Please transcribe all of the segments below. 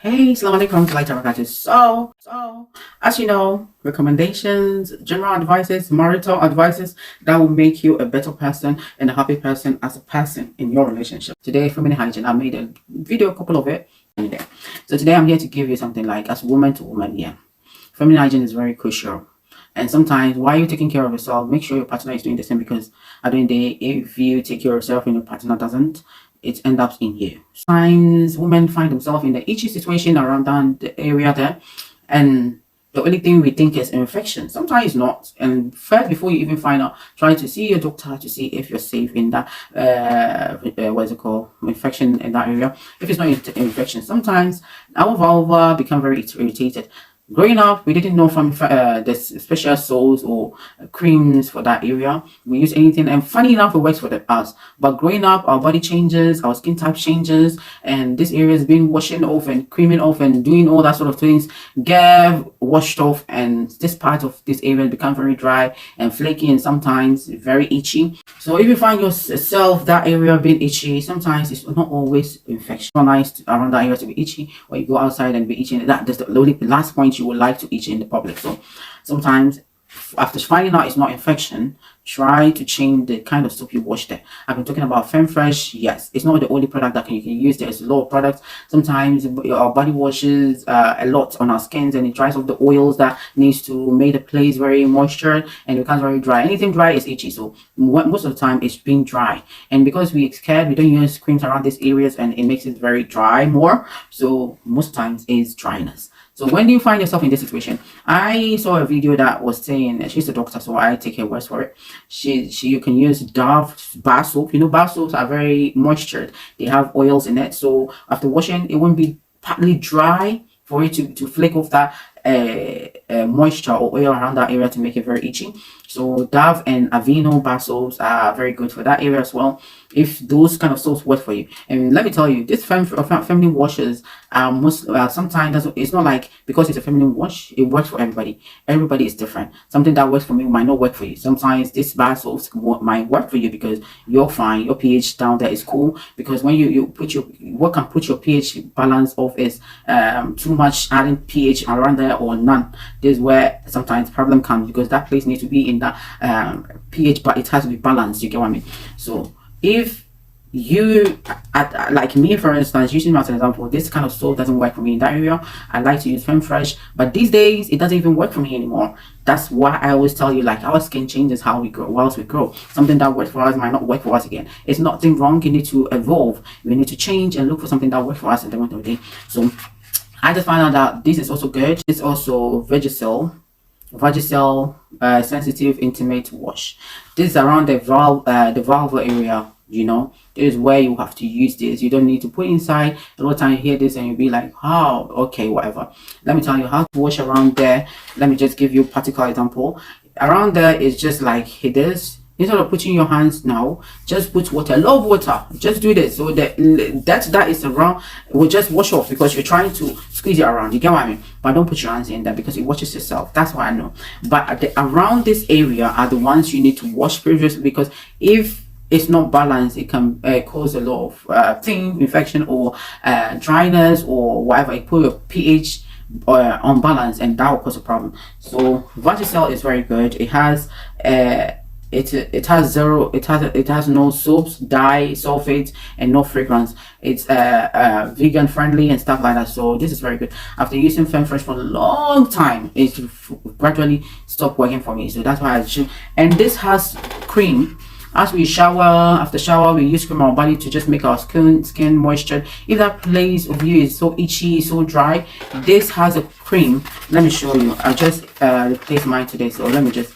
Hey, Assalamu alaikum to light barakatuh. So, as you know, recommendations, general advices, marital advices that will make you a better person and a happy person as a person in your relationship. Today, feminine hygiene, I made a video, a couple of it. So today I'm here to give you something like as woman to woman, yeah. Feminine hygiene is very crucial. And sometimes while you're taking care of yourself, make sure your partner is doing the same because at the end of the day, if you take care of yourself and your partner doesn't, it ends up in you. Sometimes women find themselves in the itchy situation around down the area there, and the only thing we think is infection. Sometimes it's not. And first, before you even find out, try to see your doctor to see if you're safe in that what is it called, infection in that area. If it's not infection, sometimes our vulva become very irritated. Growing up, we didn't know from the special soaps or creams for that area. We use anything, and funny enough, it works for us. But growing up, our body changes, our skin type changes, and this area has been washing off and creaming off and doing all that sort of things. Get washed off, and this part of this area become very dry and flaky, and sometimes very itchy. So if you find yourself that area being itchy, sometimes it's not always infection. It's not nice around that area to be itchy, or you go outside and be itching. That's the only last point you would like to itch in the public. So sometimes after finding out it's not infection, try to change the kind of soap you wash there. I've been talking about Femfresh. Yes, it's not the only product that you can use. There's a lot of products. Sometimes our body washes a lot on our skins, and it dries off the oils that needs to make the place very moisture, and it becomes very dry. Anything dry is itchy, so most of the time it's being dry. And because we're scared, we don't use creams around these areas, and it makes it very dry more. So most times it's dryness. So when you find yourself in this situation, I saw a video that was saying, she's a doctor, so I take her word for it. You can use Dove bar soap. You know, bar soaps are very moistured. They have oils in it. So after washing, it won't be partly dry for it to flake off that moisture or oil around that area to make it very itchy. So Dove and Aveeno bar soaps are very good for that area as well, if those kind of soaps work for you. And let me tell you, this feminine washes sometimes it's not like because it's a feminine wash it works for everybody. Everybody is different. Something that works for me might not work for you. Sometimes this bar soaps might work for you because you're fine, your pH down there is cool. Because when you put what can put your pH balance off is too much adding pH around there or none. This is where sometimes problem comes, because that place needs to be in that pH, but it has to be balanced. You get what I mean? So if you like me, for instance, using me as an example, this kind of soap doesn't work for me in that area. I like to use Femfresh, but these days it doesn't even work for me anymore. That's why I always tell you, like, our skin changes how we grow. Whilst we grow, something that works for us might not work for us again. It's nothing wrong. You need to evolve. We need to change and look for something that works for us at the end of the day. So I just found out that this is also good. It's also Vagisil sensitive intimate wash. This is around the vulva area. You know, this is where you have to use this. You don't need to put inside. A lot of time you hear this and you'll be like, oh, okay, whatever. Let me tell you how to wash around there. Let me just give you a particular example. Around there is just like it is. Instead of putting your hands now, just put water, love water. Just do this. So that is around will just wash off, because you're trying to squeeze it around. You get what I mean? But don't put your hands in there because it washes yourself. That's what I know. But around this area are the ones you need to wash previously, because if it's not balanced, it can cause a lot of infection or dryness or whatever. It put your pH unbalanced, and that will cause a problem. So Vagisil is very good. It has it has no soaps, dye, sulfates, and no fragrance. It's vegan friendly and stuff like that. So this is very good. After using Femfresh for a long time, it gradually stopped working for me. So that's why I choose. And this has cream. As we shower, after shower, we use cream on our body to just make our skin moisture. If that place of you is so itchy, so dry, this has a cream. Let me show you. I just replaced mine today, so let me just.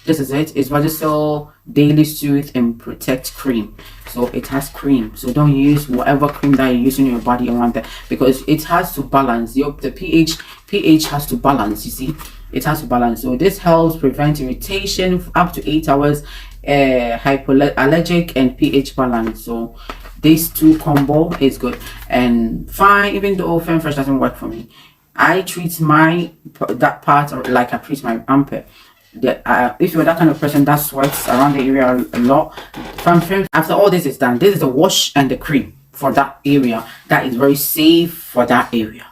This is it. It's Vagisil Daily Soothe and Protect Cream. So it has cream. So don't use whatever cream that you're using in your body around there, because it has to balance. The pH has to balance. You see, it has to balance. So this helps prevent irritation up to 8 hours. Hypoallergic and pH balance. So these two combo is good and fine. Even though Femfresh doesn't work for me, I treat that part like I treat my armpit. If you're that kind of person that sweats around the area a lot, after all this is done, this is the wash and the cream for that area that is very safe for that area.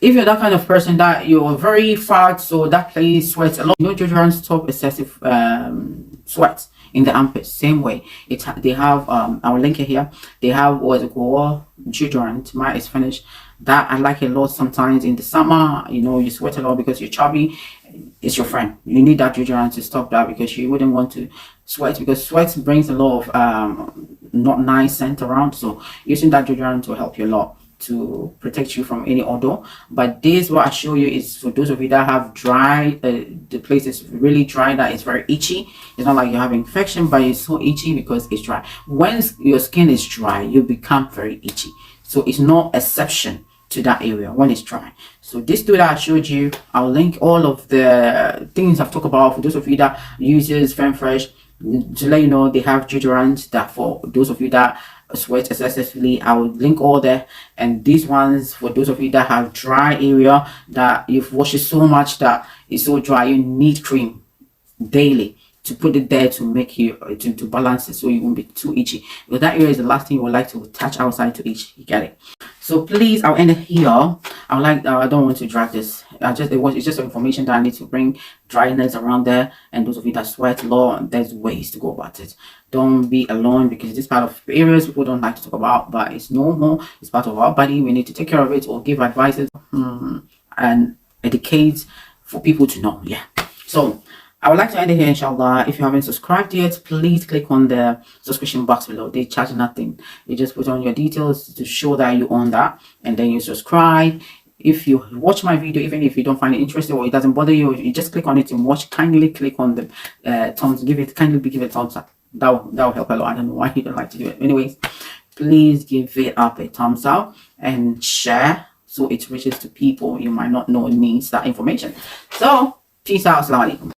If you're that kind of person that you're very fat, so that place sweats a lot, no deodorant stop excessive sweat in the armpits. Same way, they have I'll link it here. They have what's it called, deodorant. Mine is finished. That I like a lot. Sometimes in the summer, you know, you sweat a lot because you're chubby. It's your friend. You need that deodorant to stop that, because you wouldn't want to sweat, because sweat brings a lot of not nice scent around. So using that deodorant will help you a lot to protect you from any odor. But this, what I show you, is for those of you that have dry, the place is really dry, that is very itchy. It's not like you have infection, but it's so itchy because it's dry. When your skin is dry, you become very itchy. So it's no exception to that area when it's dry. So this tool that I showed you, I'll link all of the things I've talked about for those of you that uses Fresh, to let you know they have deodorant. That for those of you that sweat excessively, I will link all there. And these ones for those of you that have dry area, that you've washed it so much that it's so dry, you need cream daily to put it there to make you to balance it, so you won't be too itchy, because that area is the last thing you would like to touch outside to itch. You get it? So please, I'll end it here. I don't want to drag this. It's just information that I need to bring. Dryness around there, and those of you that sweat a lot, there's ways to go about it. Don't be alone, because this part of areas people don't like to talk about, but it's normal. It's part of our body. We need to take care of it, or give advices and educate for people to know. Yeah. So I would like to end it here, inshallah. If you haven't subscribed yet, please click on the subscription box below. They charge nothing. You just put on your details to show that you own that, and then you subscribe. If you watch my video, even if you don't find it interesting or it doesn't bother you, you just click on it and watch. Kindly click on the thumbs. Give it a thumbs up. That will help a lot. I don't know why you don't like to do it. Anyways, please give it up a thumbs up and share, so it reaches to people you might not know needs that information. So peace out. Assalamu alaikum.